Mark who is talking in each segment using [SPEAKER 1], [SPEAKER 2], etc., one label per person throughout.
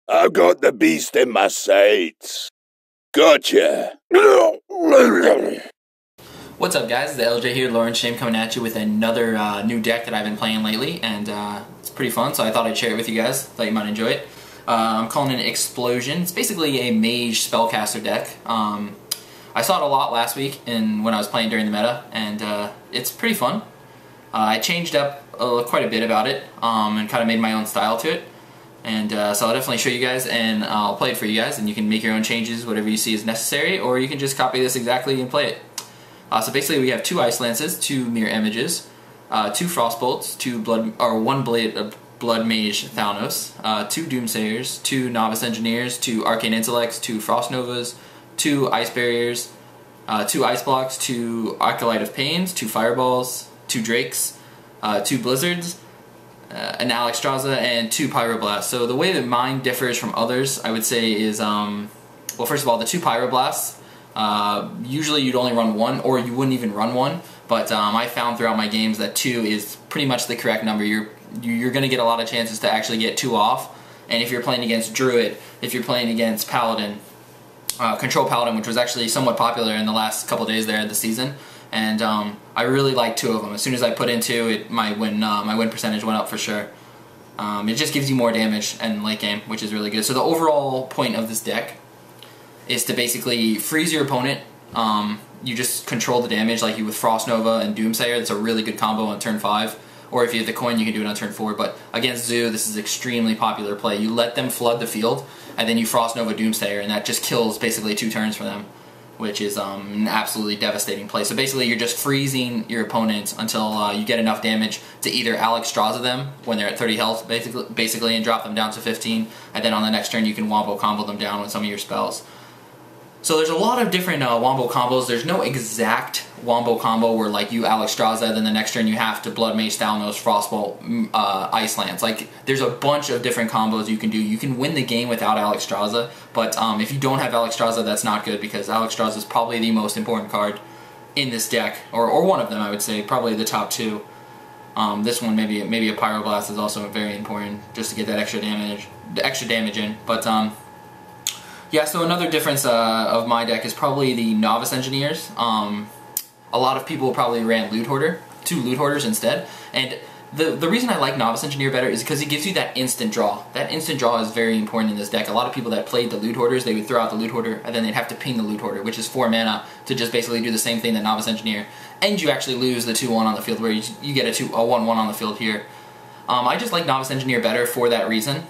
[SPEAKER 1] I've got the beast in my sights. Gotcha.
[SPEAKER 2] What's up, guys? It's the LJ here, Lauren Shame, coming at you with another new deck that I've been playing lately, and it's pretty fun, so I thought I'd share it with you guys. Thought you might enjoy it. I'm calling it Explosion. It's basically a Mage spellcaster deck. I saw it a lot last week when I was playing during the meta, and it's pretty fun. I changed up quite a bit about it, and kind of made my own style to it. And so I'll definitely show you guys, and I'll play it for you guys, and you can make your own changes, whatever you see is necessary, or you can just copy this exactly and play it. So basically we have 2 Ice Lances, 2 Mirror Images, 2 Frostbolts, 1 Blade of Bloodmage Thalnos, 2 Doomsayers, 2 Novice Engineers, 2 Arcane Intellects, 2 Frost Novas, 2 Ice Barriers, 2 Ice Blocks, 2 Acolyte of Pains, 2 Fireballs, 2 Drakes, 2 Blizzards, an Alexstrasza, and 2 Pyroblast. So the way that mine differs from others, I would say, is, well, first of all, the 2 Pyroblasts, usually you'd only run 1, or you wouldn't even run 1, but I found throughout my games that 2 is pretty much the correct number. You're going to get a lot of chances to actually get 2 off, and if you're playing against Druid, if you're playing against Paladin, Control Paladin, which was actually somewhat popular in the last couple days there of the season, and I really like 2 of them. As soon as I put in 2, my win percentage went up for sure. It just gives you more damage in late game, which is really good. So the overall point of this deck is to basically freeze your opponent. You just control the damage like you with Frost Nova and Doomsayer. That's a really good combo on turn 5. Or if you have the coin, you can do it on turn 4. But against Zoo, this is extremely popular play. You let them flood the field, and then you Frost Nova Doomsayer, and that just kills basically 2 turns for them, which is an absolutely devastating play. So basically you're just freezing your opponent until you get enough damage to either Alexstrasza them when they're at 30 health, basically, and drop them down to 15, and then on the next turn you can wombo combo them down with some of your spells. So there's a lot of different wombo combos. There's no exact wombo combo where like you Alexstrasza, then the next turn you have to Bloodmage Thalnos, Frostbolt, Ice Lance. Like there's a bunch of different combos you can do. You can win the game without Alexstrasza, but if you don't have Alexstrasza, that's not good, because Alexstrasza is probably the most important card in this deck, or one of them, I would say, probably the top 2. This one, maybe a Pyroblast is also very important, just to get that extra damage in. But yeah, so another difference of my deck is probably the Novice Engineers. A lot of people probably ran Loot Hoarder, 2 Loot Hoarders instead, and the reason I like Novice Engineer better is because it gives you that instant draw. That instant draw is very important in this deck. A lot of people that played the Loot Hoarders, they would throw out the Loot Hoarder, and then they'd have to ping the Loot Hoarder, which is 4 mana, to just basically do the same thing that Novice Engineer, and you actually lose the 2-1 on the field, where you get a 1-1 on the field here. I just like Novice Engineer better for that reason.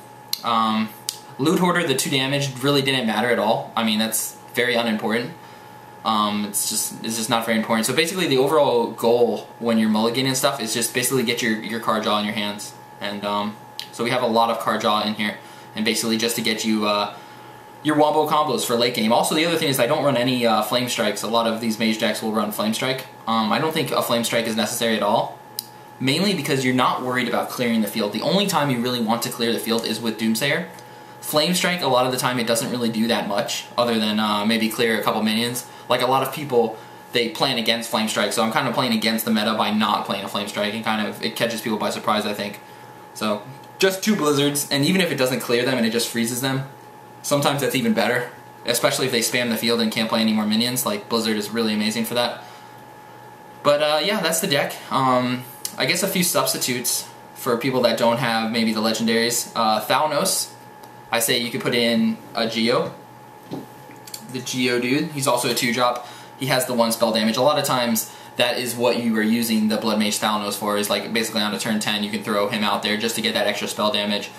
[SPEAKER 2] Loot Hoarder, the 2 damage really didn't matter at all. I mean, that's very unimportant. It's just not very important. So basically the overall goal when you're mulliganing and stuff is just basically get your card draw in your hands. And so we have a lot of card draw in here, and basically just to get you your wombo combos for late game. Also, the other thing is I don't run any Flame Strikes. A lot of these Mage decks will run Flame Strike. I don't think a Flame Strike is necessary at all, mainly because you're not worried about clearing the field. The only time you really want to clear the field is with Doomsayer. Flame Strike, a lot of the time, it doesn't really do that much, other than maybe clear a couple minions. Like a lot of people, they plan against Flame Strike, so I'm kind of playing against the meta by not playing a Flame Strike, and it catches people by surprise, I think. So, just 2 Blizzards, and even if it doesn't clear them and it just freezes them, sometimes that's even better, especially if they spam the field and can't play any more minions. Like, Blizzard is really amazing for that. But yeah, that's the deck. I guess a few substitutes for people that don't have maybe the legendaries. Thalnos, I say you could put in a Geo. The Geo dude, he's also a 2-drop. He has the 1 spell damage. A lot of times that is what you are using the Bloodmage Thalnos for, is like basically on a turn 10 you can throw him out there just to get that extra spell damage,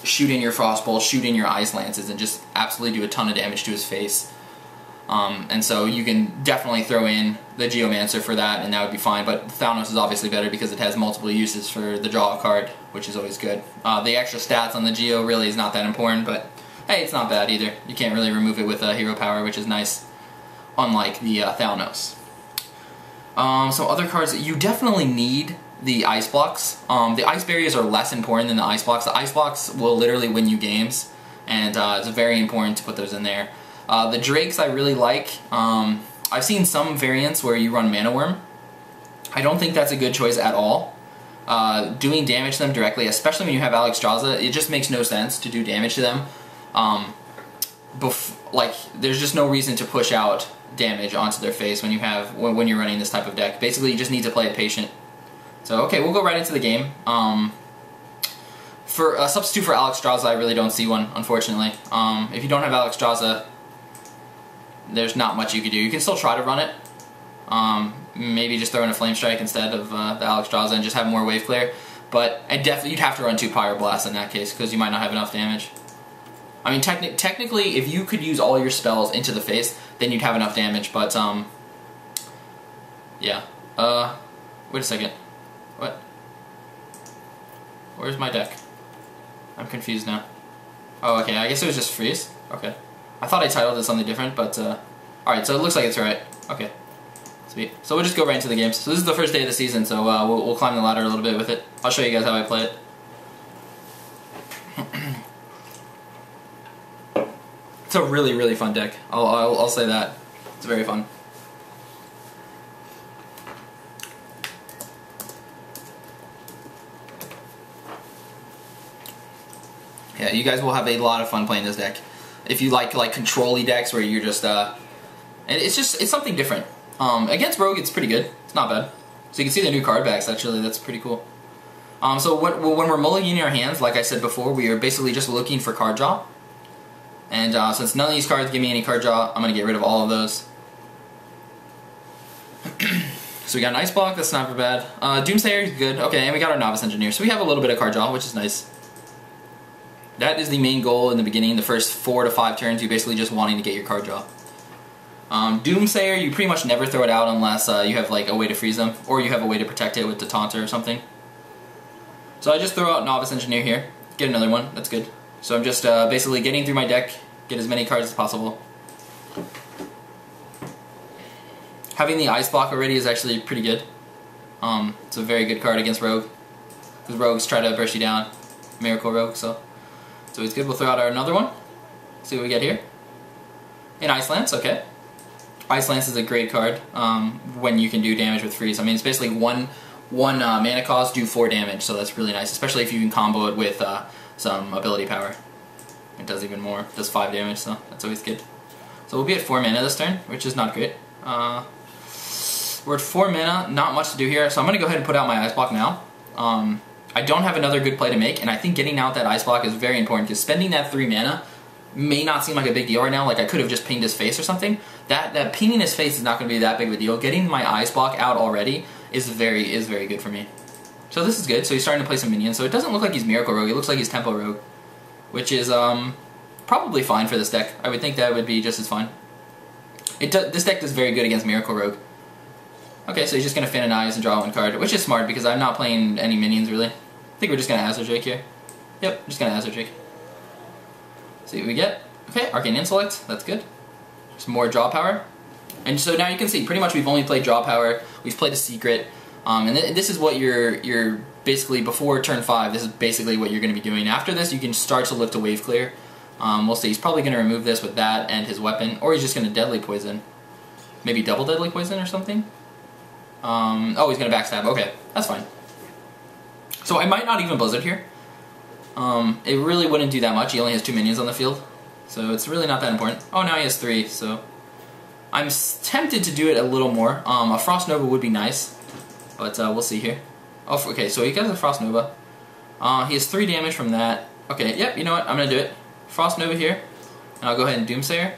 [SPEAKER 2] shoot in your Frostbolt, shoot in your Ice Lances, and just absolutely do a ton of damage to his face. And so you can definitely throw in the Geomancer for that, and that would be fine, but Thalnos is obviously better because it has multiple uses for the draw card, which is always good. The extra stats on the Geo really is not that important, but hey, it's not bad either. You can't really remove it with hero power, which is nice, unlike the Thalnos. So other cards, you definitely need the Ice Blocks. The Ice Barriers are less important than the Ice Blocks. The Ice Blocks will literally win you games, and it's very important to put those in there. The Drakes I really like. I've seen some variants where you run Mana Worm. I don't think that's a good choice at all. Doing damage to them directly, especially when you have Alexstrasza, it just makes no sense to do damage to them. like there's just no reason to push out damage onto their face when you're running this type of deck. Basically, you just need to play it patient. So okay, we'll go right into the game. For a substitute for Alexstrasza, I really don't see one, unfortunately. If you don't have Alexstrasza, there's not much you can do. You can still try to run it. Maybe just throw in a Flame Strike instead of the Alexstrasza and just have more wave clear. But you'd have to run 2 Pyroblasts in that case, because you might not have enough damage. I mean, technically, if you could use all your spells into the face, then you'd have enough damage, but, yeah. Wait a second. What? Where's my deck? I'm confused now. Oh, okay, I guess it was just freeze. Okay. I thought I titled it something different, but, alright, so it looks like it's right. Okay. Sweet. So we'll just go right into the games. So this is the first day of the season, so we'll climb the ladder a little bit with it. I'll show you guys how I play it. It's a really, really fun deck. I'll say that. It's very fun. Yeah, you guys will have a lot of fun playing this deck. If you like control-y decks where you're just it's something different. Against Rogue, it's pretty good. It's not bad. So you can see the new card backs. Actually, that's pretty cool. So when we're mulliganing our hands, like I said before, we are basically just looking for card draw. And since none of these cards give me any card draw, I'm going to get rid of all of those. So we got an Ice Block, that's not bad. Doomsayer is good. Okay, and we got our Novice Engineer. So we have a little bit of card draw, which is nice. That is the main goal in the beginning. The first 4 to 5 turns, you're basically just wanting to get your card draw. Doomsayer, you pretty much never throw it out unless you have like a way to freeze them, or you have a way to protect it with the Taunter or something. So I just throw out Novice Engineer here, get another one, that's good. So I'm just basically getting through my deck, get as many cards as possible. Having the Ice Block already is actually pretty good. It's a very good card against Rogue, because Rogues try to burst you down, Miracle Rogue, so it's always good. We'll throw out another one, see what we get here. An Ice Lance, okay. Ice Lance is a great card when you can do damage with freeze. I mean, it's basically one mana cost, do 4 damage, so that's really nice, especially if you can combo it with some ability power. It does even more, it does 5 damage, so that's always good. So we'll be at 4 mana this turn, which is not great. We're at 4 mana, not much to do here, so I'm going to go ahead and put out my Ice Block now. I don't have another good play to make, and I think getting out that Ice Block is very important, because spending that 3 mana may not seem like a big deal right now. Like I could have just pinged his face or something. That pinging his face is not going to be that big of a deal. Getting my Ice Block out already is very good for me. So this is good. So he's starting to play some minions. So it doesn't look like he's Miracle Rogue. It looks like he's Tempo Rogue, which is probably fine for this deck. I would think that would be just as fine. This deck does very good against Miracle Rogue. Okay, so he's just going to Fin and Eyes and draw 1 card, which is smart because I'm not playing any minions really. I think we're just going to Azure Drake here. Yep, just going to Azure Drake. See what we get. Okay, Arcane Intellect, that's good. Some more draw power. And so now you can see, pretty much we've only played draw power, we've played a secret, and this is what you're basically, before turn 5, this is basically what you're going to be doing. After this, you can start to look to wave clear. We'll see, he's probably going to remove this with that and his weapon, or he's just going to Deadly Poison. Maybe double Deadly Poison or something? Oh, he's going to backstab, okay, that's fine. So I might not even Blizzard here. It really wouldn't do that much. He only has 2 minions on the field, so it's really not that important. Oh, now he has 3, so I'm tempted to do it a little more. A Frost Nova would be nice, but we'll see here. Oh, okay, so he gets a Frost Nova. He has 3 damage from that. Okay, yep, you know what? I'm gonna do it. Frost Nova here, and I'll go ahead and Doomsayer.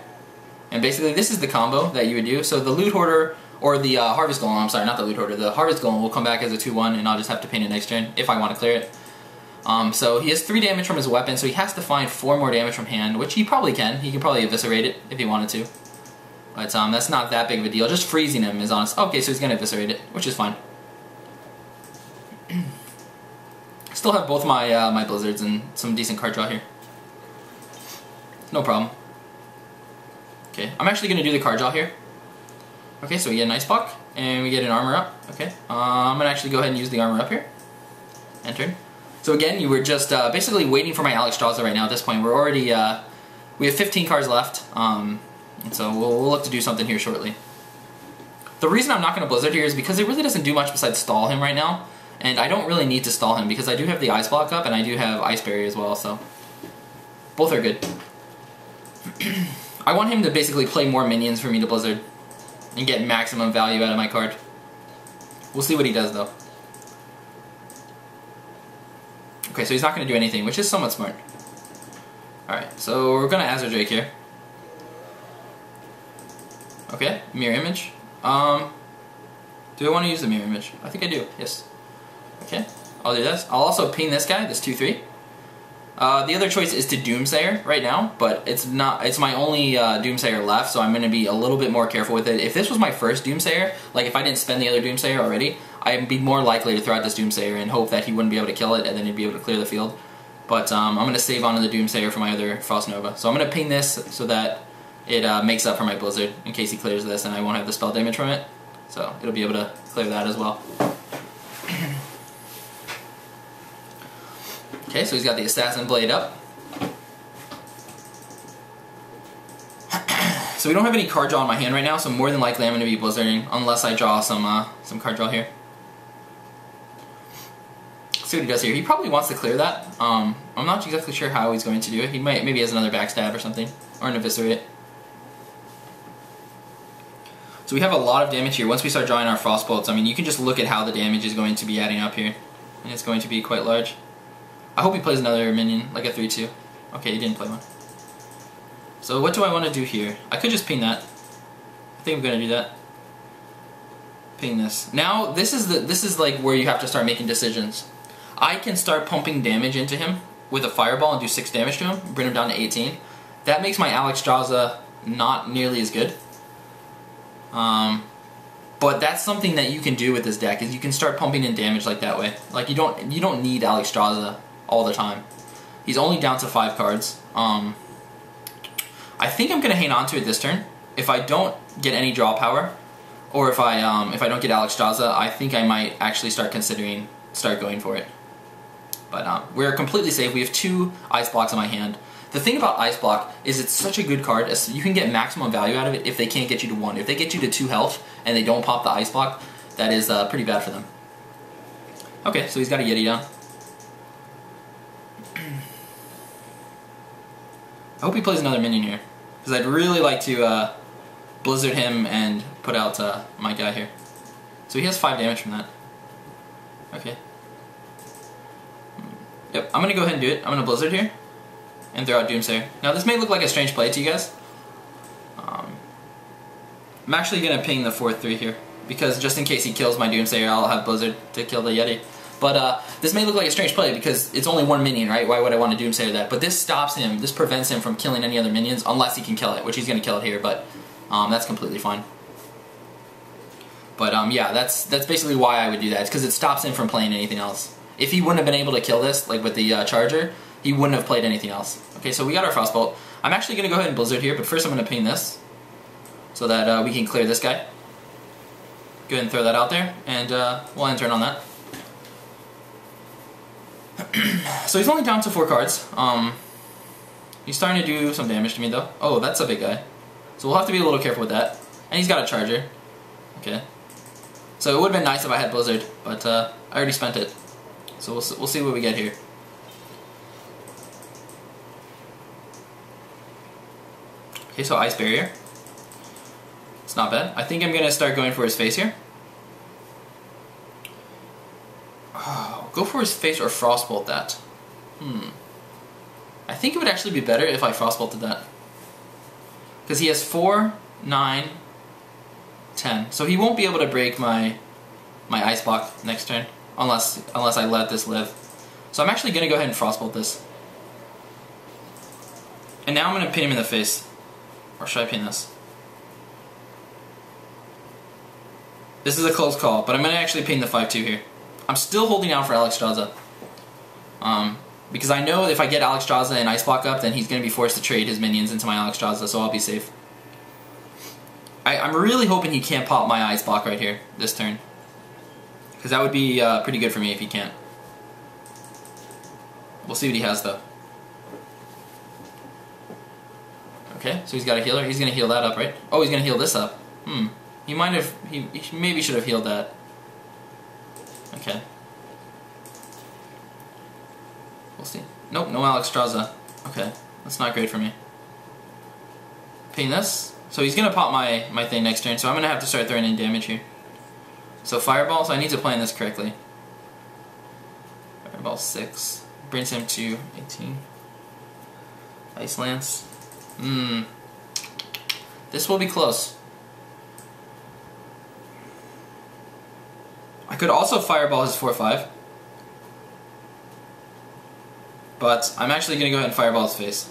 [SPEAKER 2] And basically, this is the combo that you would do. So the Loot Hoarder or the Harvest Golem. I'm sorry, not the Loot Hoarder. The Harvest Golem will come back as a 2/1, and I'll just have to paint it next turn if I want to clear it. So he has 3 damage from his weapon, so he has to find 4 more damage from hand, which he probably can. He can probably eviscerate it if he wanted to. But that's not that big of a deal. Just freezing him is honest. Okay, so he's going to eviscerate it, which is fine. Still have both my my Blizzards and some decent card draw here. No problem. Okay, I'm actually going to do the card draw here. Okay, so we get an Ice Block, and we get an Armor Up. Okay, I'm going to actually go ahead and use the Armor Up here. Enter. So again, you were just basically waiting for my Alexstrasza right now at this point. We're already, we have 15 cards left, and so we'll look to do something here shortly. The reason I'm not going to Blizzard here is because it really doesn't do much besides stall him right now, and I don't really need to stall him because I do have the Ice Block up and I do have Ice Barrier as well, so both are good. I want him to basically play more minions for me to Blizzard and get maximum value out of my card. We'll see what he does though. Okay, so he's not going to do anything, which is somewhat smart. Alright, so we're going to Azure Drake here. Okay, mirror image. Do I want to use the mirror image? I think I do, yes. Okay, I'll do this. I'll also ping this guy, this 2/3. The other choice is to Doomsayer right now, but it's my only Doomsayer left, so I'm going to be a little bit more careful with it. If this was my first Doomsayer, like if I didn't spend the other Doomsayer already, I'd be more likely to throw out this Doomsayer and hope that he wouldn't be able to kill it, and then he'd be able to clear the field. But I'm going to save onto the Doomsayer for my other Frost Nova. So I'm going to ping this so that it makes up for my Blizzard in case he clears this, and I won't have the spell damage from it. So it'll be able to clear that as well. Okay, so he's got the Assassin Blade up. So we don't have any card draw in my hand right now, so more than likely I'm going to be Blizzarding unless I draw some card draw here. See what he does here. He probably wants to clear that. I'm not exactly sure how he's going to do it. He maybe has another backstab or something, or an eviscerate. So we have a lot of damage here. Once we start drawing our Frostbolts, I mean, you can just look at how the damage is going to be adding up here, and it's going to be quite large. I hope he plays another minion, like a 3/2. Okay, he didn't play one. So what do I want to do here? I could just ping that. I think I'm going to do that. Ping this. Now this is like where you have to start making decisions. I can start pumping damage into him with a fireball and do 6 damage to him, bring him down to 18. That makes my Alexstrasza not nearly as good. But that's something that you can do with this deck, is you can start pumping in damage like that way. Like you don't need Alexstrasza all the time. He's only down to 5 cards. I think I'm gonna hang on to it this turn. If I don't get any draw power, or if I don't get Alexstrasza, I think I might actually start going for it. But we're completely safe. We have 2 ice blocks in my hand. The thing about ice block is it's such a good card. You can get maximum value out of it if they can't get you to 1. If they get you to 2 health and they don't pop the ice block, that is pretty bad for them. Okay, so he's got a Yeti down. I hope he plays another minion here, because I'd really like to Blizzard him and put out my guy here. So he has 5 damage from that. Okay. Yep, I'm going to go ahead and do it. I'm going to Blizzard here and throw out Doomsayer. Now this may look like a strange play to you guys. I'm actually going to ping the 4/3 here, because just in case he kills my Doomsayer, I'll have Blizzard to kill the Yeti. But this may look like a strange play because it's only 1 minion, right? Why would I want to Doomsayer that? But this stops him, this prevents him from killing any other minions unless he can kill it, which he's going to kill it here, but that's completely fine. But yeah, that's basically why I would do that. It's because it stops him from playing anything else. If he wouldn't have been able to kill this, like with the Charger, he wouldn't have played anything else. Okay, so we got our Frostbolt. I'm actually going to go ahead and Blizzard here, but first I'm going to ping this so that we can clear this guy. Go ahead and throw that out there, and we'll end turn on that. So he's only down to 4 cards. He's starting to do some damage to me though. Oh, that's a big guy. So we'll have to be a little careful with that. And he's got a Charger. Okay. So it would have been nice if I had Blizzard, but I already spent it. So we'll see what we get here. Okay, so Ice Barrier. It's not bad. I think I'm going to start going for his face here. Oh, go for his face or Frostbolt that. I think it would actually be better if I Frostbolted that. Because he has 4, 9, 10. So he won't be able to break my Ice Block next turn. Unless I let this live. So I'm actually going to go ahead and Frostbolt this. And now I'm going to pin him in the face. Or should I pin this? This is a close call, but I'm going to actually pin the 5/2 here. I'm still holding out for Alexstrasza. Because I know if I get Alexstrasza and Ice Block up, then he's going to be forced to trade his minions into my Alexstrasza, so I'll be safe. I'm really hoping he can't pop my Ice Block right here, this turn. Because that would be pretty good for me if he can't. We'll see what he has though. Okay, so he's got a healer. He's going to heal that up, right? Oh, he's going to heal this up. He might have... He maybe should have healed that. Okay. We'll see. Nope, no Alexstrasza. Okay, that's not great for me. Pain this. So he's gonna pop my thing next turn, so I'm gonna have to start throwing in damage here. So Fireball, so I need to plan this correctly. Fireball 6. Brings him to 18. Ice Lance. This will be close. I could also Fireball his 4/5. But I'm actually gonna go ahead and Fireball his face.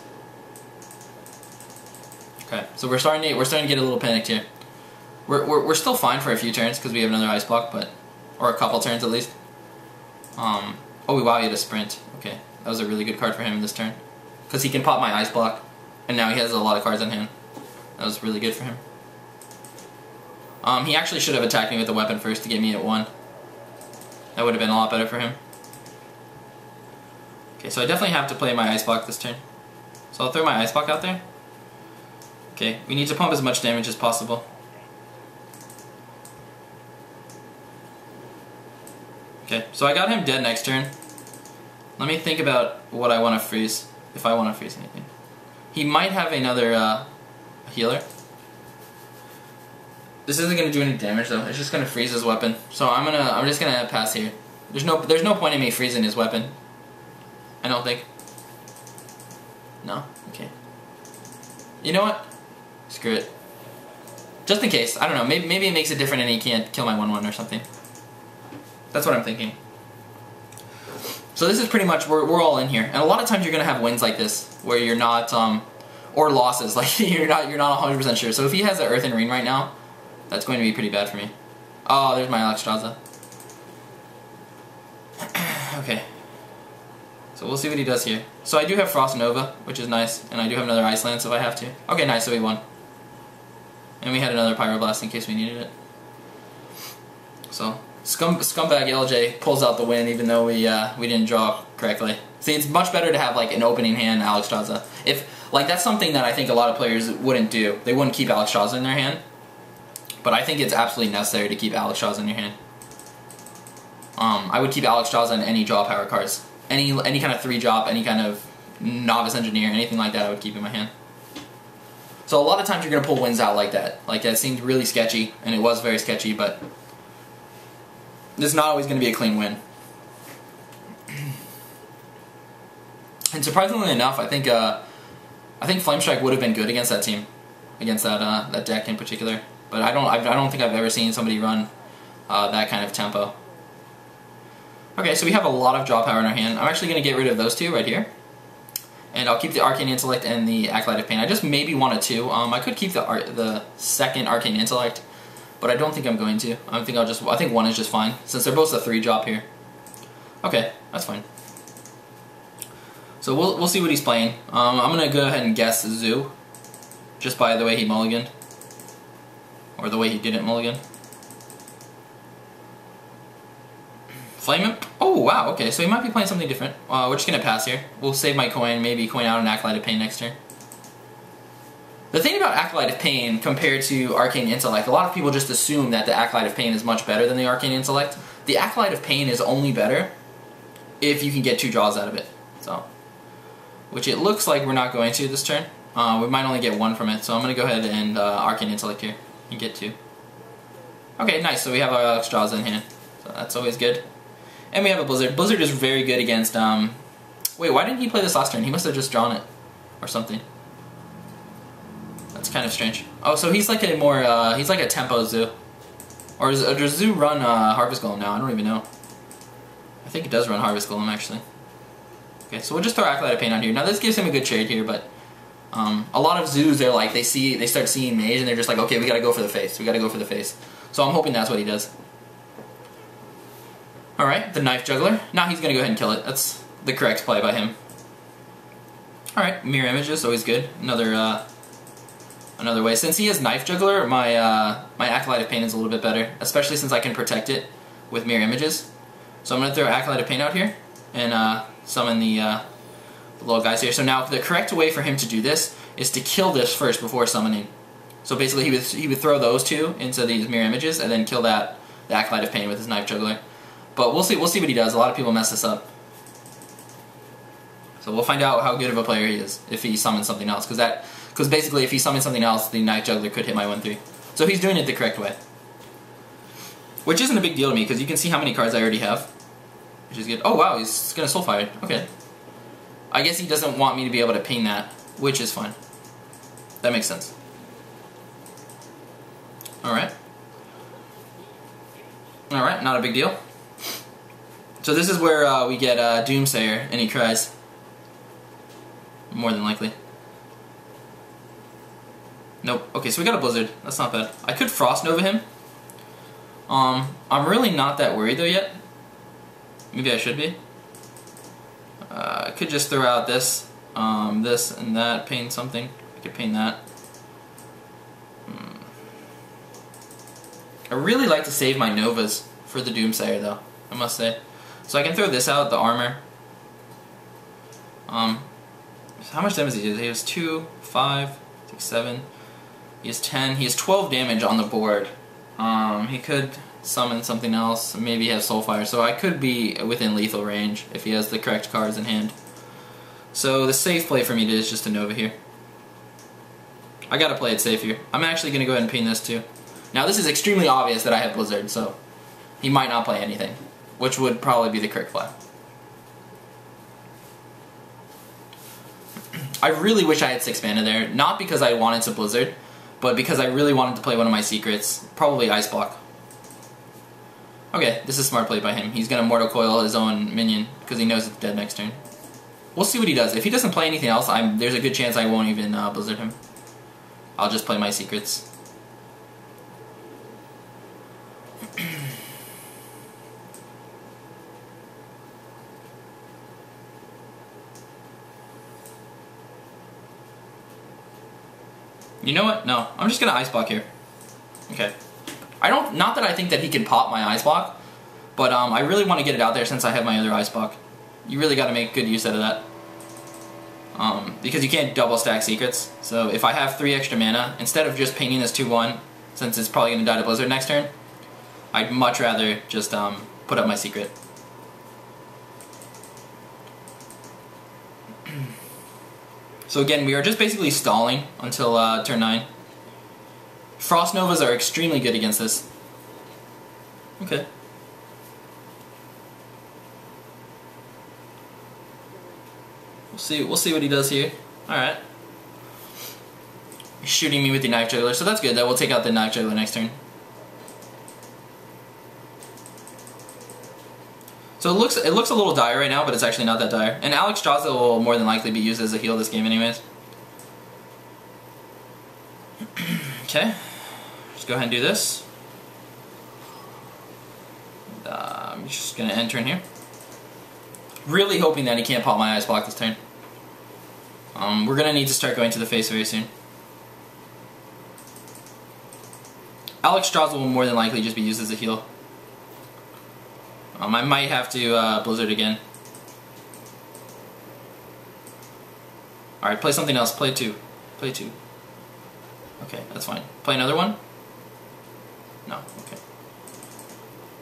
[SPEAKER 2] Okay, so we're starting to get a little panicked here. We're still fine for a few turns because we have another ice block, or a couple turns at least. Oh wow, he had a sprint. Okay, that was a really good card for him this turn because he can pop my ice block, and now he has a lot of cards on hand. That was really good for him. He actually should have attacked me with the weapon first to get me at 1. That would have been a lot better for him. Okay, so I definitely have to play my ice block this turn. So I'll throw my ice block out there. Okay, we need to pump as much damage as possible. Okay, so I got him dead next turn. Let me think about what I want to freeze, if I want to freeze anything. He might have another healer. This isn't going to do any damage though. It's just going to freeze his weapon. So I'm just going to pass here. There's no point in me freezing his weapon. I don't think. No? Okay. You know what? Screw it. Just in case. I don't know. Maybe it makes it different and he can't kill my 1/1 or something. That's what I'm thinking. So this is pretty much, we're all in here. And a lot of times you're going to have wins like this, where you're not, or losses, like you're not 100% sure. So if he has an Earthen Ring right now, that's going to be pretty bad for me. Oh, there's my Alexstrasza. Okay. So we'll see what he does here. So I do have Frost Nova, which is nice, and I do have another Ice Lance if I have to. Okay, nice, so we won. And we had another Pyroblast in case we needed it. So, Scumbag LJ pulls out the win even though we didn't draw correctly. See, it's much better to have like an opening hand Alexstrasza. Like that's something that I think a lot of players wouldn't do. They wouldn't keep Alexstrasza in their hand. But I think it's absolutely necessary to keep Alexstrasza in your hand. I would keep Alexstrasza in any draw power cards. Any kind of 3-drop, any kind of Novice Engineer, anything like that I would keep in my hand. So a lot of times you're going to pull wins out like that. Like that seemed really sketchy, and it was very sketchy, but it's not always going to be a clean win. And surprisingly enough, I think Flamestrike would have been good against that team, against that deck in particular. But I don't think I've ever seen somebody run that kind of tempo. Okay, so we have a lot of draw power in our hand. I'm actually going to get rid of those two right here. And I'll keep the Arcane Intellect and the Acolyte of Pain. I just maybe wanted to. I could keep the second Arcane Intellect, but I don't think I'm going to. I think one is just fine, since they're both a 3-drop here. Okay, that's fine. So we'll see what he's playing. I'm going to go ahead and guess Zoo, just by the way he mulliganed. Or the way he didn't mulligan. Flame Imp? Oh wow, okay, so he might be playing something different. We're just gonna pass here. We'll save my coin, maybe coin out an Acolyte of Pain next turn. The thing about Acolyte of Pain compared to Arcane Intellect, a lot of people just assume that the Acolyte of Pain is much better than the Arcane Intellect. The Acolyte of Pain is only better if you can get 2 draws out of it. So, which it looks like we're not going to this turn. We might only get 1 from it, so I'm gonna go ahead and Arcane Intellect here and get 2. Okay, nice, so we have our Alexstrasza in hand. So that's always good. And we have a Blizzard. Blizzard is very good against, wait, why didn't he play this last turn? He must have just drawn it. Or something. That's kind of strange. Oh, so he's like a more, he's like a tempo Zoo. Or does Zoo run, Harvest Golem now? I don't even know. I think it does run Harvest Golem, actually. Okay, so we'll just throw Acolyte of Pain on here. Now this gives him a good trade here, but, a lot of Zoos, they're like, they start seeing Mage, and they're just like, okay, we gotta go for the face. We gotta go for the face. So I'm hoping that's what he does. Alright, the Knife Juggler. Now he's going to go ahead and kill it. That's the correct play by him. Alright, Mirror Images, always good. Another way. Since he has Knife Juggler, my Acolyte of Pain is a little bit better, especially since I can protect it with Mirror Images. So I'm going to throw Acolyte of Pain out here and summon the little guys here. So now the correct way for him to do this is to kill this first before summoning. So basically he would throw those two into these Mirror Images and then kill the Acolyte of Pain with his Knife Juggler. But we'll see what he does. A lot of people mess this up. So we'll find out how good of a player he is if he summons something else, because basically if he summons something else, the Night Juggler could hit my 1/3. So he's doing it the correct way. Which isn't a big deal to me, because you can see how many cards I already have. Which is good. Oh wow, he's gonna Soulfire. Okay. I guess he doesn't want me to be able to ping that, which is fine. That makes sense. Alright. Alright, not a big deal. So this is where we get Doomsayer, and he cries. More than likely. Nope. Okay, so we got a Blizzard. That's not bad. I could Frost Nova him. I'm really not that worried though yet. Maybe I should be. I could just throw out this, this and that, paint something. I could paint that. I really like to save my Novas for the Doomsayer though, I must say. So I can throw this out, the armor. How much damage does he do? He has 2, 5, 6, 7. He has 10. He has 12 damage on the board. He could summon something else, maybe have Soulfire, so I could be within lethal range if he has the correct cards in hand. So the safe play for me is just a Nova here. I gotta play it safe here. I'm actually gonna go ahead and ping this too. Now this is extremely obvious that I have Blizzard, so he might not play anything, which would probably be the correct play. I really wish I had 6 mana there, not because I wanted to Blizzard, but because I really wanted to play one of my secrets, probably Ice Block. Okay, this is smart play by him. He's gonna Mortal Coil his own minion, because he knows it's dead next turn. We'll see what he does. If he doesn't play anything else, there's a good chance I won't even Blizzard him. I'll just play my secrets. You know what? No, I'm just gonna Ice Block here. Okay. Not that I think that he can pop my Ice Block, but I really want to get it out there since I have my other Ice Block. You really got to make good use out of that. Because you can't double stack secrets. So if I have 3 extra mana, instead of just pinging this 2/1, since it's probably gonna die to Blizzard next turn, I'd much rather just put up my secret. So again, we are just basically stalling until turn 9. Frost Novas are extremely good against this. Okay. We'll see what he does here. Alright. He's shooting me with the Knife Juggler, so that's good. That will take out the Knife Juggler next turn. So it looks a little dire right now, but it's actually not that dire. And Alexstrasza will more than likely be used as a heal this game anyways. Okay. Just go ahead and do this. I'm just going to end turn here. Really hoping that he can't pop my Ice Block this turn. We're going to need to start going to the face very soon. Alexstrasza will more than likely just be used as a heal. I might have to Blizzard again. Alright, play something else. Play 2. Play 2. Okay, that's fine. Play another one? No, okay.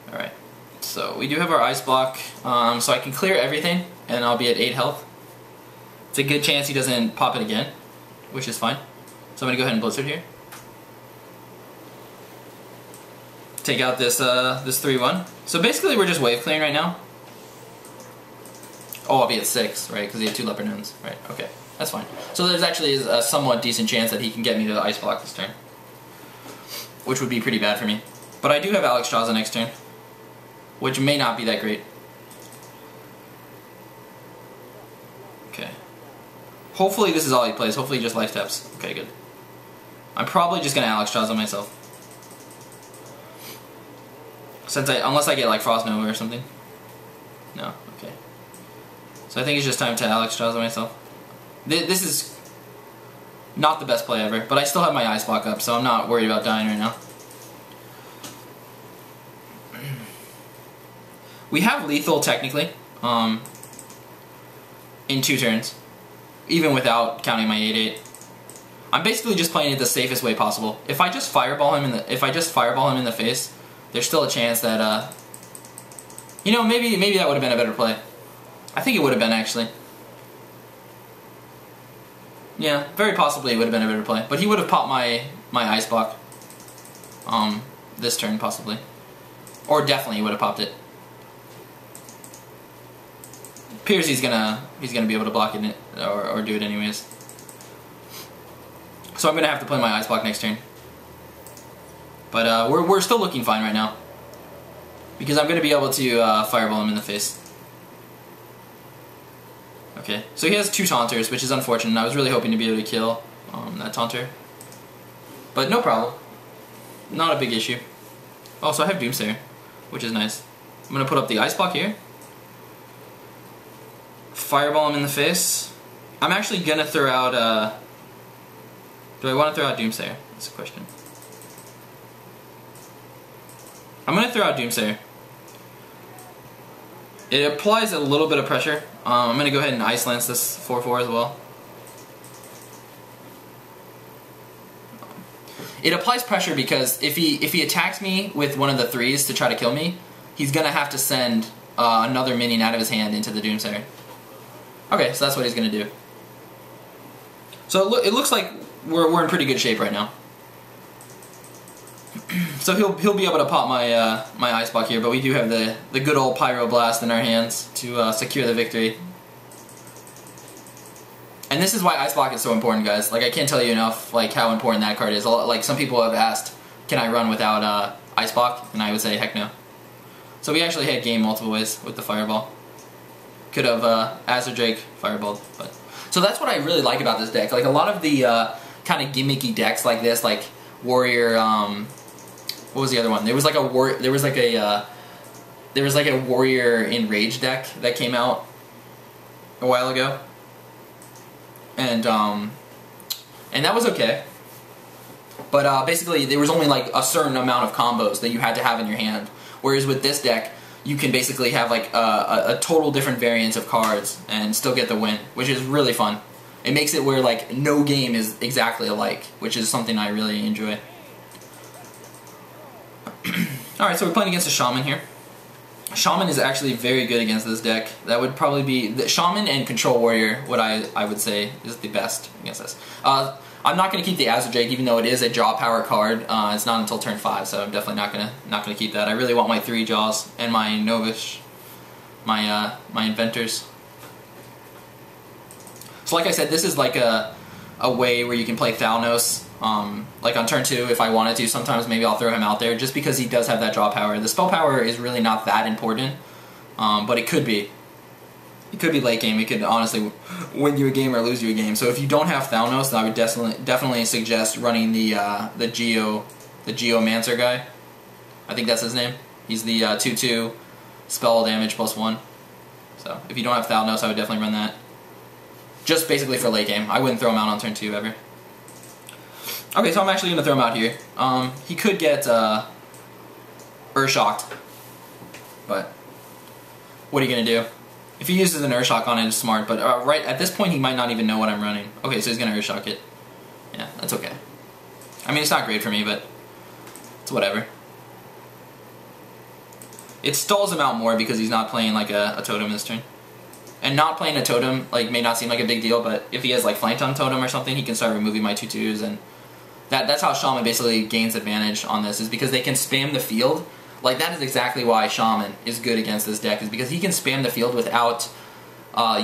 [SPEAKER 2] Alright. So, we do have our Ice Block. So I can clear everything, and I'll be at 8 health. It's a good chance he doesn't pop it again, which is fine. So I'm going to go ahead and Blizzard here. Take out this this 3/1. So basically we're just wave clearing right now. Oh, I'll be at 6, right? Because he had 2 Leopard Nuns. Right, okay. That's fine. So there's actually a somewhat decent chance that he can get me to Ice Block this turn. Which would be pretty bad for me. But I do have Alexstrasza next turn. Which may not be that great. Okay. Hopefully this is all he plays. Hopefully he just life taps. Okay, good. I'm probably just going to Alexstrasza myself. Unless I get like Frost Nova or something. No, okay. So I think it's just time to Alexstrasza myself. This is not the best play ever, but I still have my Ice Block up, so I'm not worried about dying right now. We have lethal technically, in 2 turns, even without counting my 8/8. I'm basically just playing it the safest way possible. If I just fireball him in the face, there's still a chance that, you know, maybe that would have been a better play. I think it would have been, actually. Yeah, very possibly it would have been a better play. But he would have popped my Ice Block this turn, possibly. Or definitely he would have popped it. Appears he's gonna be able to block it or do it anyways. So I'm gonna have to play my Ice Block next turn. But we're still looking fine right now. Because I'm gonna be able to Fireball him in the face. Okay, so he has 2 Taunters, which is unfortunate. I was really hoping to be able to kill that Taunter. But no problem. Not a big issue. Oh, so I have Doomsayer, which is nice. I'm going to put up the Ice Block here. Fireball him in the face. I'm actually going to throw out... do I want to throw out Doomsayer? That's the question. I'm going to throw out Doomsayer. It applies a little bit of pressure. I'm going to go ahead and Ice Lance this 4/4 as well. It applies pressure because if he attacks me with one of the 3s to try to kill me, he's going to have to send another minion out of his hand into the Doomsayer. Okay, so that's what he's going to do. So it looks like we're in pretty good shape right now. So he'll be able to pop my my Ice Block here, but we do have the good old Pyroblast in our hands to secure the victory. And this is why Ice Block is so important, guys. Like, I can't tell you enough like how important that card is. Like, some people have asked, can I run without Ice Block? And I would say, heck no. So we actually had game multiple ways with the Fireball. Could have Azure Drake Fireballed, but so that's what I really like about this deck. Like, a lot of the kind of gimmicky decks like this, like Warrior. What was the other one? There was like a Warrior Enraged deck that came out a while ago, and that was okay. But basically, there was only like a certain amount of combos that you had to have in your hand. Whereas with this deck, you can basically have like a total different variance of cards and still get the win, which is really fun. It makes it where like no game is exactly alike, which is something I really enjoy. Alright, so we're playing against a Shaman here. Shaman is actually very good against this deck. That would probably be... the Shaman and Control Warrior, what I would say is the best against this. I'm not going to keep the Azure Drake, even though it is a draw power card. It's not until turn 5, so I'm definitely not gonna keep that. I really want my 3 Jaws and my Novice, my Inventors. So like I said, this is like a way where you can play Thalnos. Like on turn 2, if I wanted to, sometimes maybe I'll throw him out there just because he does have that draw power. The spell power is really not that important, but it could be. It could be late game. It could honestly win you a game or lose you a game. So if you don't have Thalnos, then I would definitely suggest running the Geomancer guy. I think that's his name. He's the 2/2 spell damage +1. So if you don't have Thalnos, I would definitely run that. Just basically for late game. I wouldn't throw him out on turn 2 ever. Okay, so I'm actually going to throw him out here. He could get Urshocked, but what are you going to do? If he uses an Urshock on it, it's smart, but right at this point he might not even know what I'm running. Okay, so he's going to Urshock it. Yeah, that's okay. I mean, it's not great for me, but it's whatever. It stalls him out more because he's not playing like a totem this turn. And not playing a totem like may not seem like a big deal, but if he has like Flank Tongue Totem or something, he can start removing my 2/2s, and that's how Shaman basically gains advantage on this, is because they can spam the field. Like, that is exactly why Shaman is good against this deck, is because he can spam the field without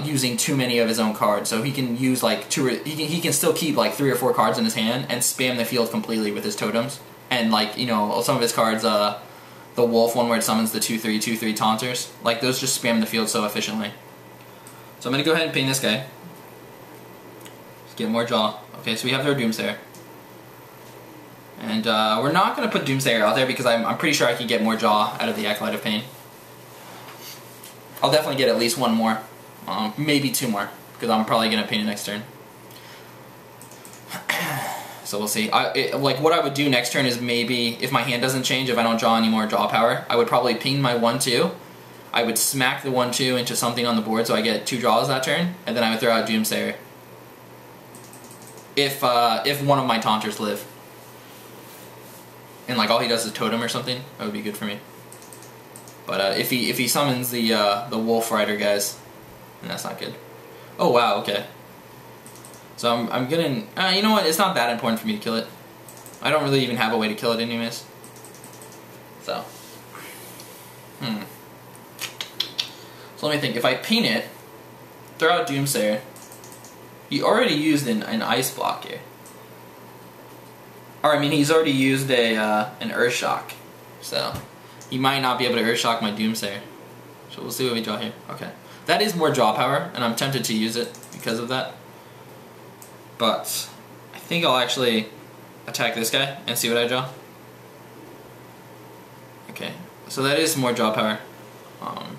[SPEAKER 2] using too many of his own cards. So he can use like he can still keep like 3 or 4 cards in his hand and spam the field completely with his totems. And like, you know, some of his cards, the Wolf one where it summons the 2/3 Taunters, like those just spam the field so efficiently. So I'm going to go ahead and ping this guy. Let's get more jaw. Okay, so we have their Doomsayer. And we're not going to put Doomsayer out there because I'm pretty sure I can get more jaw out of the Acolyte of Pain. I'll definitely get at least 1 more. Maybe 2 more, because I'm probably going to pain it next turn. So we'll see. Like, what I would do next turn is maybe, if my hand doesn't change, if I don't draw any more draw power, I would probably ping my 1/2. I would smack the 1/2 into something on the board so I get 2 draws that turn, and then I would throw out Doomsayer. If one of my Taunters live. And like all he does is totem or something, that would be good for me. But if he summons the Wolf Rider guys, then that's not good. Oh wow, okay. So So I'm gonna, you know what, it's not that important for me to kill it. I don't really even have a way to kill it anyways. So, So let me think, if I paint it, throw out Doomsayer, he already used an ice block here. Or I mean, he's already used an Earth Shock. So, he might not be able to Earth Shock my Doomsayer. So we'll see what we draw here. Okay. That is more draw power, and I'm tempted to use it because of that. But I think I'll actually attack this guy and see what I draw. Okay, so that is more draw power. I'm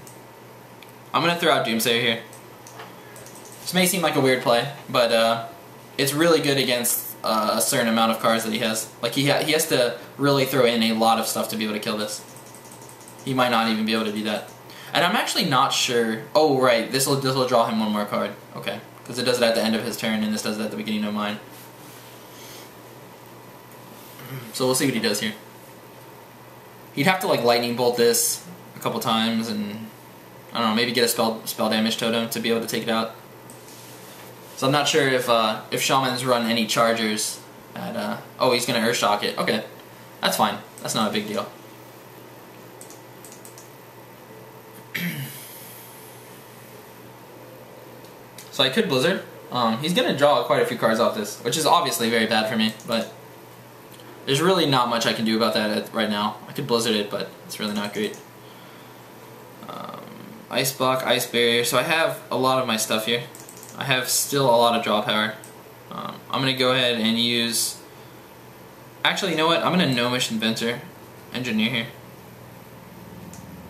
[SPEAKER 2] gonna throw out Doomsayer here. This may seem like a weird play, but it's really good against a certain amount of cards that he has. Like he has to really throw in a lot of stuff to be able to kill this. He might not even be able to do that. And I'm actually not sure. Oh right, this will draw him one more card. Okay. Because it does it at the end of his turn, and this does it at the beginning of mine. So we'll see what he does here. He'd have to like lightning bolt this a couple times, and I don't know, maybe get a spell damage totem to be able to take it out. So I'm not sure if Shaman's run any chargers at oh, he's gonna Earth Shock it. Okay, that's fine. That's not a big deal. So I could Blizzard. He's going to draw quite a few cards off this, which is obviously very bad for me, but there's really not much I can do about that right now. I could Blizzard it, but it's really not great. Ice Block, Ice Barrier, so I have a lot of my stuff here. I have still a lot of draw power. I'm going to go ahead and use... Actually, you know what? I'm going to Novice Engineer here.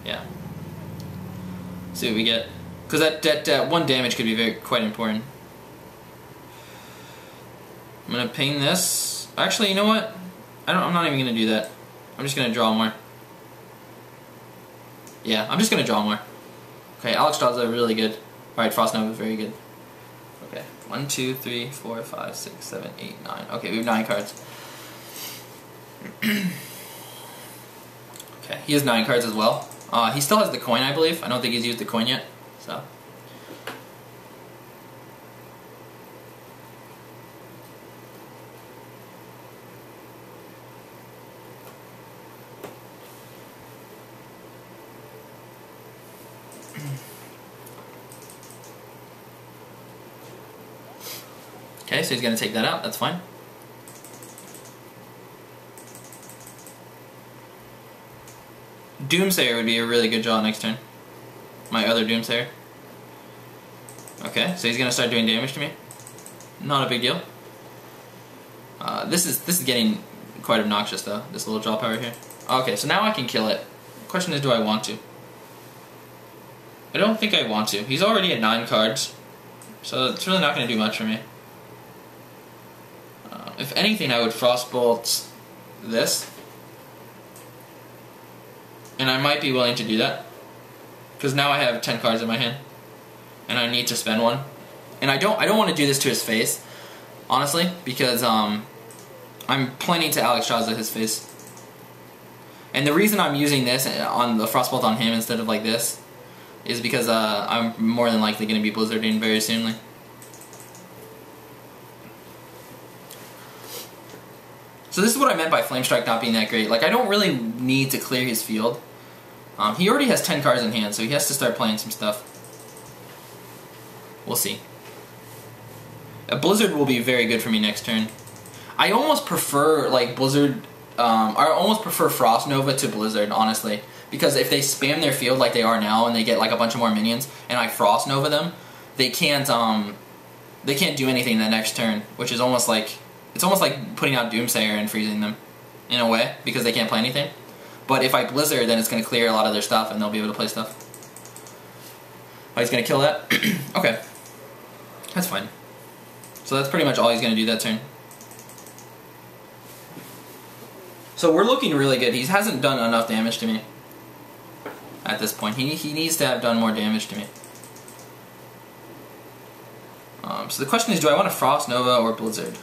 [SPEAKER 2] Yeah. See what we get. Because that one damage could be quite important. I'm gonna ping this. Actually, you know what? I'm not even gonna do that. I'm just gonna draw more. Yeah, I'm just gonna draw more. Okay, Alexstrasza really good. Alright, Frost Nova is very good. Okay, 1, 2, 3, 4, 5, 6, 7, 8, 9. Okay, we have 9 cards. Okay, he has 9 cards as well. He still has the coin, I believe. I don't think he's used the coin yet. So. Okay, so he's going to take that out. That's fine. Doomsayer would be a really good draw next turn. My other Doomsayer. Okay, so he's gonna start doing damage to me. Not a big deal. This is getting quite obnoxious though. This little draw power here. Okay, so now I can kill it. The question is, do I want to? I don't think I want to. He's already at 9 cards, so it's really not gonna do much for me. If anything, I would Frostbolt this, and I might be willing to do that. Because now I have 10 cards in my hand, and I need to spend one, and I don't want to do this to his face, honestly, because I'm planning to Alexstrasza his face, and the reason I'm using this on the Frostbolt on him instead of like this is because I'm more than likely going to be Blizzarding very soonly. So this is what I meant by Flame Strike not being that great. Like, I don't really need to clear his field. He already has 10 cards in hand, so he has to start playing some stuff. We'll see. A Blizzard will be very good for me next turn. I almost prefer, like, Blizzard... I almost prefer Frost Nova to Blizzard, honestly. Because if they spam their field like they are now, and they get, like, a bunch of more minions, and I Frost Nova them, they can't do anything the next turn, which is almost like... It's almost like putting out Doomsayer and freezing them, in a way, because they can't play anything. But if I Blizzard, then it's going to clear a lot of their stuff, and they'll be able to play stuff. Oh, he's going to kill that? Okay. That's fine. So that's pretty much all he's going to do that turn. So we're looking really good. He hasn't done enough damage to me at this point. He needs to have done more damage to me. So the question is, do I want a Frost Nova or Blizzard?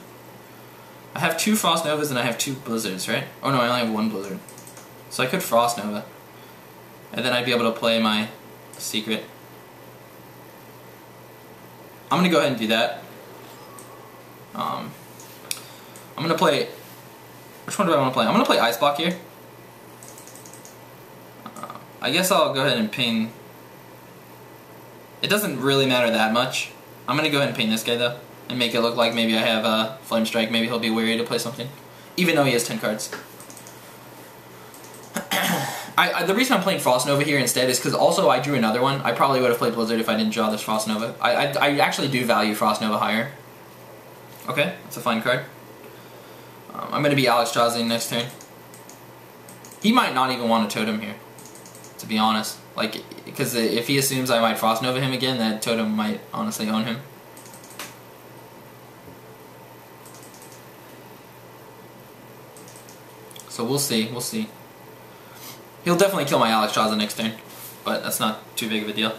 [SPEAKER 2] I have 2 Frost Novas and I have 2 Blizzards, right? Oh no, I only have 1 Blizzard. So I could Frost Nova. And then I'd be able to play my secret. I'm going to go ahead and do that. I'm gonna play. Which one do I want to play? I'm gonna play Ice Block here. I guess I'll go ahead and ping. It doesn't really matter that much. I'm gonna go ahead and ping this guy though, and make it look like maybe I have a Flame Strike. Maybe he'll be weary to play something, even though he has 10 cards. The reason I'm playing Frost Nova here instead is because also I drew another one. I probably would have played Blizzard if I didn't draw this Frost Nova. I actually do value Frost Nova higher. Okay, that's a fine card. I'm going to be Alexstrasza next turn. He might not even want a Totem here, to be honest. Like, because if he assumes I might Frost Nova him again, that Totem might honestly own him. So we'll see, we'll see. He'll definitely kill my Alexstrasza next turn, but that's not too big of a deal.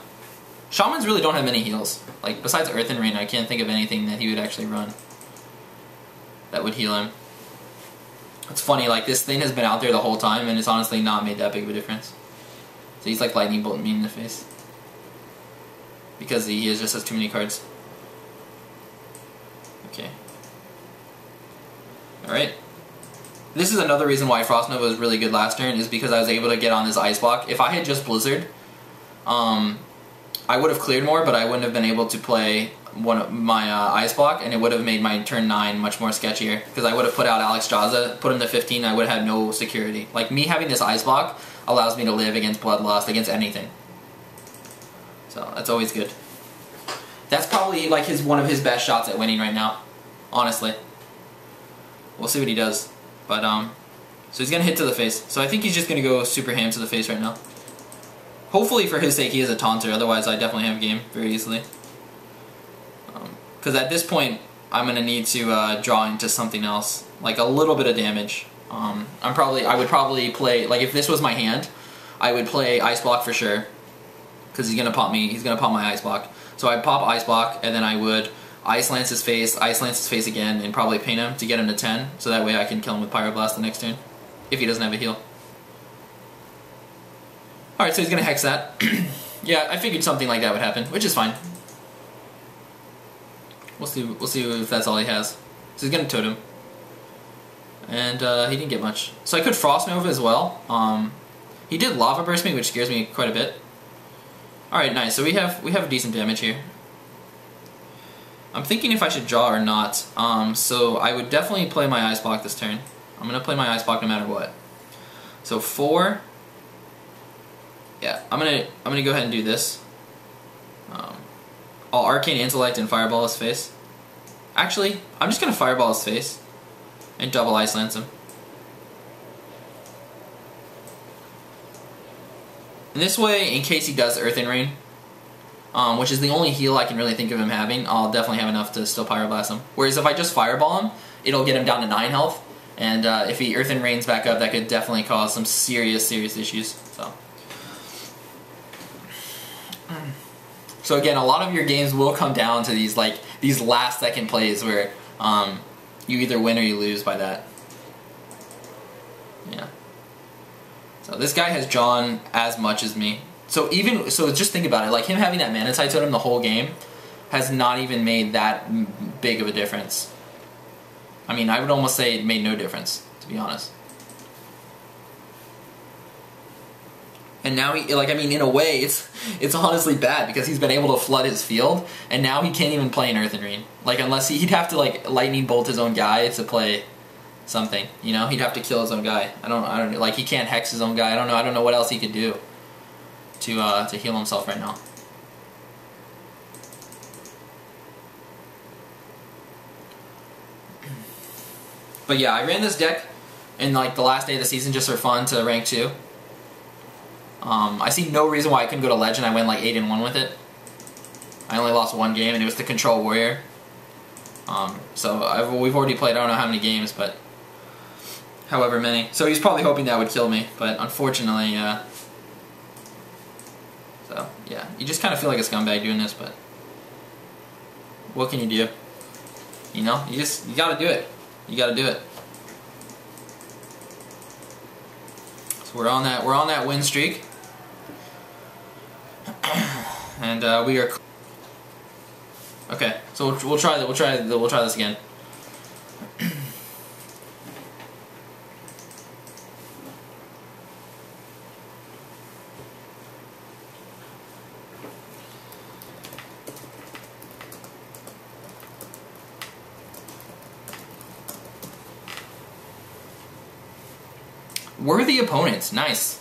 [SPEAKER 2] Shamans really don't have many heals. Like, besides Earth and Rain, I can't think of anything that he would actually run that would heal him. It's funny, like, this thing has been out there the whole time, and it's honestly not made that big of a difference. So he's like Lightning Bolting me in the face. Because he just has too many cards. Okay. Alright. This is another reason why Frost Nova was really good last turn, is because I was able to get on this Ice Block. If I had just Blizzard, I would have cleared more, but I wouldn't have been able to play one of my Ice Block, and it would have made my turn 9 much more sketchier, because I would have put out Alexstrasza, put him to 15, I would have had no security. Like, me having this Ice Block allows me to live against Bloodlust, against anything. So, that's always good. That's probably, like, one of his best shots at winning right now, honestly. We'll see what he does. But, so he's going to hit to the face. So I think he's just going to go super ham to the face right now. Hopefully for his sake he is a taunter, otherwise I definitely have game very easily. Because at this point I'm going to need to draw into something else, like a little bit of damage. I would probably play, like if this was my hand, I would play Ice Block for sure. Because he's going to pop me, he's going to pop my Ice Block. So I'd pop Ice Block, and then I would Ice Lance his face again, and probably paint him to get him to 10, so that way I can kill him with Pyroblast the next turn, if he doesn't have a heal. Alright, so he's going to Hex that. Yeah, I figured something like that would happen, which is fine. We'll see if that's all he has. So he's going to Totem. And he didn't get much. So I could Frost Nova as well. He did Lava Burst me, which scares me quite a bit. Alright, nice. So we have decent damage here. I'm thinking if I should draw or not. So I would definitely play my Ice Block this turn. I'm going to play my Ice Block no matter what. So 4. Yeah, I'm gonna go ahead and do this. I'll Arcane Intellect and Fireball his face. Actually, I'm just gonna Fireball his face and double Ice Lance him. And this way, in case he does Earth and Rain, which is the only heal I can really think of him having, I'll definitely have enough to still Pyroblast him. Whereas if I just Fireball him, it'll get him down to 9 health, and if he Earth and Rains back up, that could definitely cause some serious issues. So again, a lot of your games will come down to these last second plays where you either win or you lose by that. Yeah. So this guy has drawn as much as me. So just think about it. Like him having that Manatite Totem the whole game has not even made that big of a difference. I mean, I would almost say it made no difference, to be honest. And now in a way, it's honestly bad because he's been able to flood his field, and now he can't even play an Earth and Rain. Like unless he'd have to Lightning Bolt his own guy to play something. You know, he'd have to kill his own guy. I don't like he can't hex his own guy. I don't know what else he could do to heal himself right now. But yeah, I ran this deck in the last day of the season just for fun to rank 2. I see no reason why I couldn't go to Legend. I went 8-1 with it. I only lost 1 game, and it was the Control Warrior. So we've already played I don't know how many games, but however many. So he's probably hoping that would kill me, but unfortunately, so yeah, you just kind of feel like a scumbag doing this, but what can you do? You know, you gotta do it. You gotta do it. So we're on that win streak. And we are okay. So we'll try this again. Worthy opponents, nice.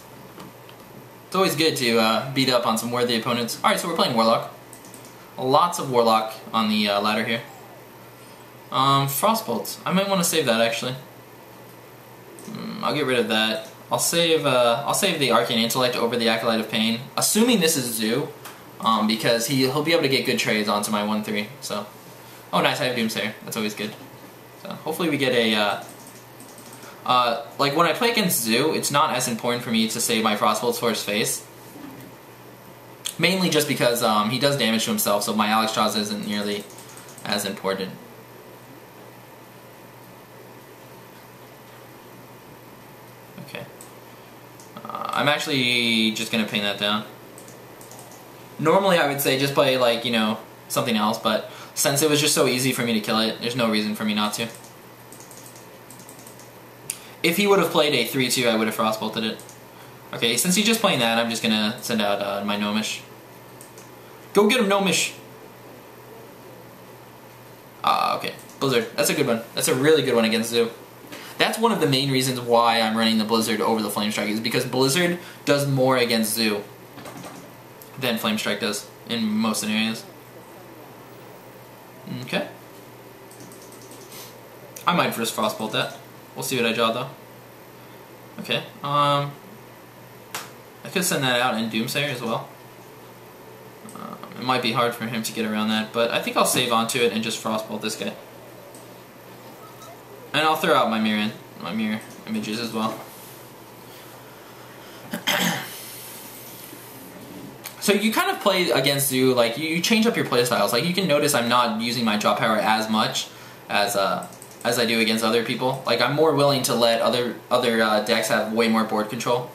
[SPEAKER 2] It's always good to beat up on some worthy opponents. Alright, so we're playing Warlock. Lots of Warlock on the ladder here. Frostbolt. I might want to save that actually. I'll get rid of that. I'll save the Arcane Intellect over the Acolyte of Pain, assuming this is Zoo, because he'll be able to get good trades onto my 1/3. So, oh nice, I have Doomsayer. That's always good. So hopefully we get a like when I play against Zoo, it's not as important for me to save my Frostbolts for his face. Mainly just because he does damage to himself, so my Alexstrasza isn't nearly as important. Okay. I'm actually just gonna ping that down. Normally I would say just play like, you know, something else, but since it was just so easy for me to kill it, there's no reason for me not to. If he would have played a 3-2, I would have Frostbolted it. Okay, since he's just playing that, I'm just gonna send out my Gnomish. Go get him, Gnomish! Okay. Blizzard. That's a good one. That's a really good one against Zoo. That's one of the main reasons why I'm running the Blizzard over the Flamestrike, is because Blizzard does more against Zoo than Flamestrike does in most scenarios. Okay. I might first Frostbolt that. We'll see what I draw though. Okay. I could send that out in Doomsayer as well. It might be hard for him to get around that, but I think I'll save onto it and just Frostbolt this guy. And I'll throw out my mirror images as well. So you kind of play against Zoo, like you change up your playstyles. Like you can notice I'm not using my draw power as much as I do against other people. Like I'm more willing to let other decks have way more board control,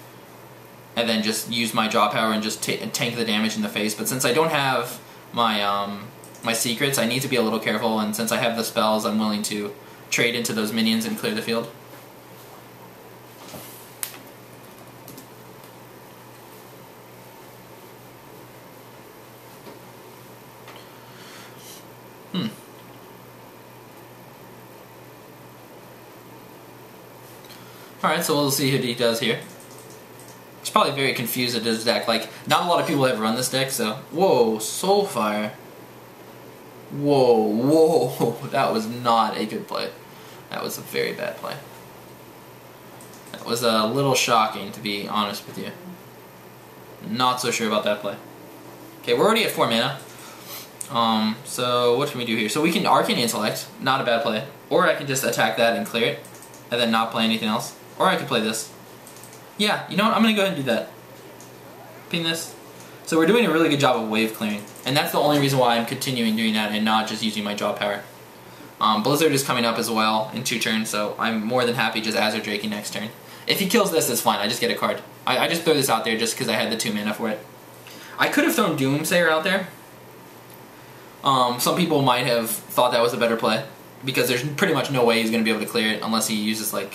[SPEAKER 2] and then just use my draw power and just tank the damage in the face. But since I don't have my my secrets, I need to be a little careful. And since I have the spells, I'm willing to trade into those minions and clear the field. Alright, so we'll see what he does here. He's probably very confused at his deck. Like, not a lot of people have run this deck, so... Whoa, Soulfire. Whoa, whoa. That was not a good play. That was a very bad play. That was a little shocking, to be honest with you. Not so sure about that play. Okay, we're already at 4 mana. So what can we do here? So we can Arcane Intellect, not a bad play. Or I can just attack that and clear it, and then not play anything else. Or I could play this. Yeah, you know what? I'm going to go ahead and do that. Ping this. So we're doing a really good job of wave clearing. And that's the only reason why I'm continuing doing that and not just using my draw power. Blizzard is coming up as well in 2 turns, so I'm more than happy just Azure Draking next turn. If he kills this, it's fine. I just get a card. I just throw this out there just because I had the 2 mana for it. I could have thrown Doomsayer out there. Some people might have thought that was a better play, because there's pretty much no way he's going to be able to clear it unless he uses, like...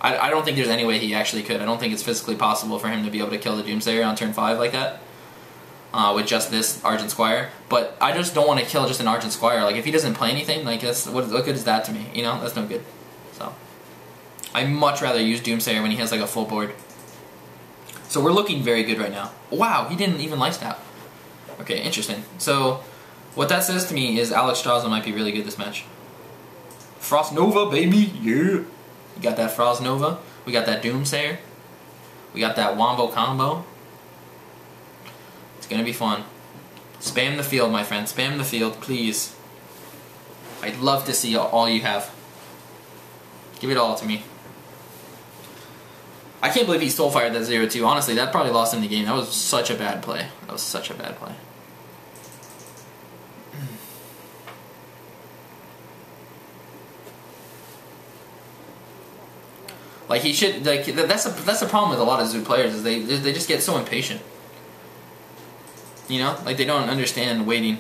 [SPEAKER 2] I don't think there's any way he actually could. I don't think it's physically possible for him to be able to kill the Doomsayer on turn 5 like that. With just this Argent Squire. But I just don't want to kill just an Argent Squire. Like, if he doesn't play anything, like, what good is that to me? You know? That's no good. So, I'd much rather use Doomsayer when he has, like, a full board. So we're looking very good right now. Wow, he didn't even Lifestyle. Okay, interesting. So, what that says to me is Alexstrasza might be really good this match. Frost Nova, baby! Yeah! We got that Frost Nova. We got that Doomsayer. We got that Wombo combo. It's gonna be fun. Spam the field, my friend. Spam the field, please. I'd love to see all you have. Give it all to me. I can't believe he Soulfired that 0-2. Honestly, that probably lost him the game. That was such a bad play. That was such a bad play. Like, he should, like, that's the problem with a lot of Zoo players, is they just get so impatient. You know? Like, they don't understand waiting.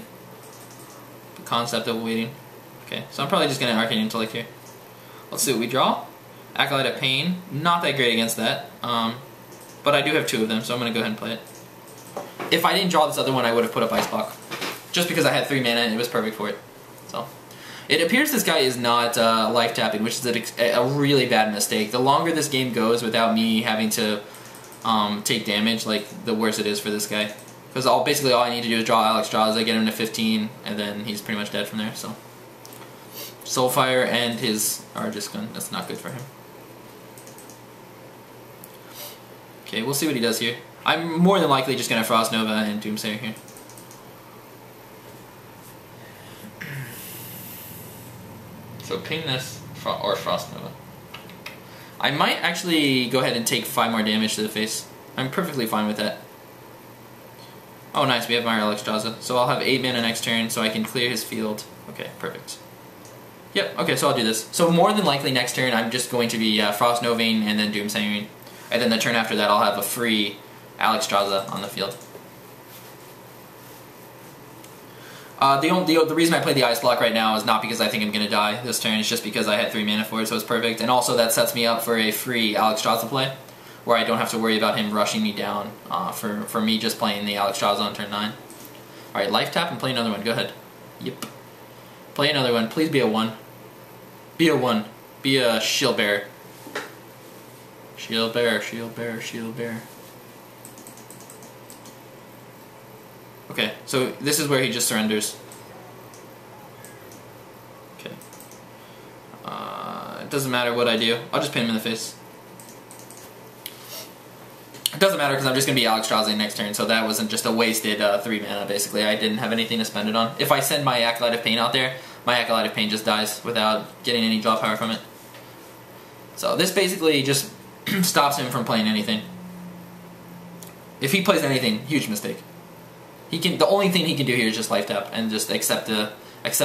[SPEAKER 2] The concept of waiting. Okay, so I'm probably just going to Arcane Intellect here. Let's see what we draw. Acolyte of Pain. Not that great against that. But I do have 2 of them, so I'm going to go ahead and play it. If I didn't draw this other one, I would have put up Ice Block. Just because I had 3 mana and it was perfect for it. So, It appears this guy is not life tapping, which is a really bad mistake. The longer this game goes without me having to take damage, like, the worse it is for this guy. Because basically all I need to do is draw Alexstrasza, get him to 15, and then he's pretty much dead from there, so. Soulfire and his Argus Gun, that's not good for him. Okay, we'll see what he does here. I'm more than likely just going to Frost Nova and Doomsayer here. So ping this, or Frost Nova. I might actually go ahead and take 5 more damage to the face. I'm perfectly fine with that. Oh nice, we have my Alexstrasza. So I'll have 8 mana next turn so I can clear his field. Okay, perfect. Yep, okay, so I'll do this. So more than likely next turn I'm just going to be Frost Novaing and then Doomsayering. And then the turn after that I'll have a free Alexstrasza on the field. The reason I play the Ice Block right now is not because I think I'm going to die this turn, it's just because I had 3 mana for it, so it's perfect. And also that sets me up for a free Alexstrasza play, where I don't have to worry about him rushing me down for me just playing the Alexstrasza on turn 9. Alright, life tap and play another one, go ahead. Yep. Play another one, please be a 1. Be a 1. Be a Shield Bearer. Shield Bearer, Shield Bearer, Shield Bearer. Okay, so this is where he just surrenders. Okay. It doesn't matter what I do. I'll just pin him in the face. It doesn't matter because I'm just going to be Alexstrasza next turn, so that wasn't just a wasted 3 mana, basically. I didn't have anything to spend it on. If I send my Acolyte of Pain out there, my Acolyte of Pain just dies without getting any draw power from it. So this basically just stops him from playing anything. If he plays anything, huge mistake. The only thing he can do here is just life tap and just accept the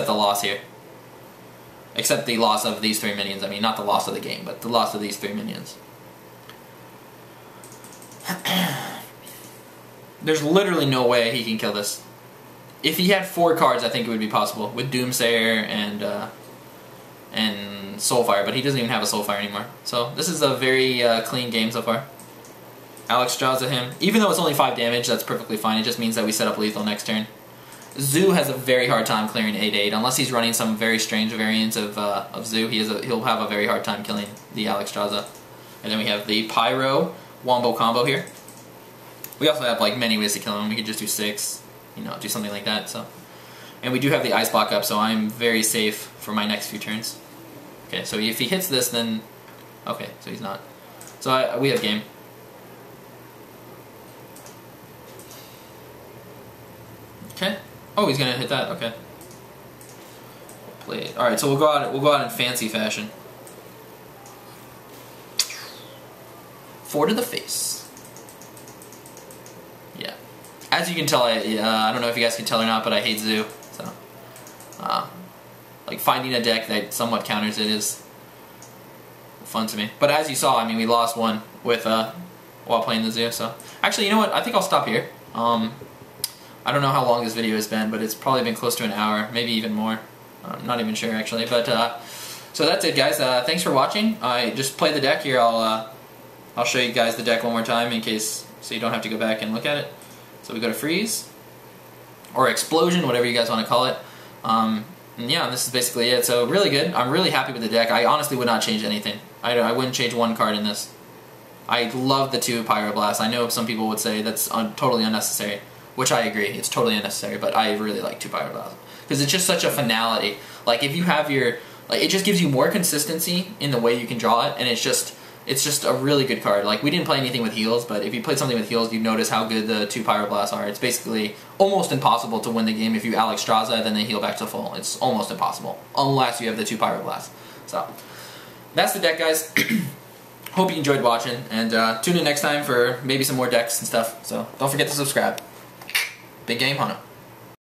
[SPEAKER 2] loss here. Accept the loss of these 3 minions. I mean, not the loss of the game, but the loss of these 3 minions. There's literally no way he can kill this. If he had 4 cards, I think it would be possible with Doomsayer and Soulfire, but he doesn't even have a Soulfire anymore. So this is a very clean game so far. Alexstrasza him. Even though it's only 5 damage, that's perfectly fine. It just means that we set up lethal next turn. Zoo has a very hard time clearing 8/8 unless he's running some very strange variant of Zoo. He'll have a very hard time killing the Alexstrasza. And then we have the Pyro Wombo combo here. We also have like many ways to kill him. We could just do 6, you know, do something like that. So, and we do have the Ice Block up, so I'm very safe for my next few turns. Okay, so if he hits this, then okay, so he's not. So we have game. Okay. Oh, he's gonna hit that. Okay. Play it. All right, so we'll go out in fancy fashion. 4 to the face. Yeah. As you can tell, I don't know if you guys can tell or not, but I hate Zoo. So, like finding a deck that somewhat counters it is fun to me. But as you saw, I mean, we lost one with while playing the Zoo. So, actually, you know what? I think I'll stop here. I don't know how long this video has been, but it's probably been close to an hour, maybe even more. I'm not even sure actually, but so that's it, guys. Thanks for watching. I just play the deck here. I'll show you guys the deck one more time in case, so you don't have to go back and look at it. So we go to freeze or explosion, whatever you guys want to call it. And yeah, this is basically it. So really good. I'm really happy with the deck. I honestly would not change anything. I wouldn't change 1 card in this. I love the 2 Pyroblast. I know some people would say that's totally unnecessary. Which I agree, it's totally unnecessary, but I really like 2 Pyroblast. Because it's just such a finality. Like, if you have your... Like, it just gives you more consistency in the way you can draw it, and it's just a really good card. Like, we didn't play anything with heals, but if you played something with heals, you'd notice how good the 2 Pyroblasts are. It's basically almost impossible to win the game if you Alexstrasza, then they heal back to full. It's almost impossible, unless you have the 2 Pyroblasts. So, that's the deck, guys. Hope you enjoyed watching, and tune in next time for maybe some more decks and stuff. So, don't forget to subscribe. Big game, Hunter.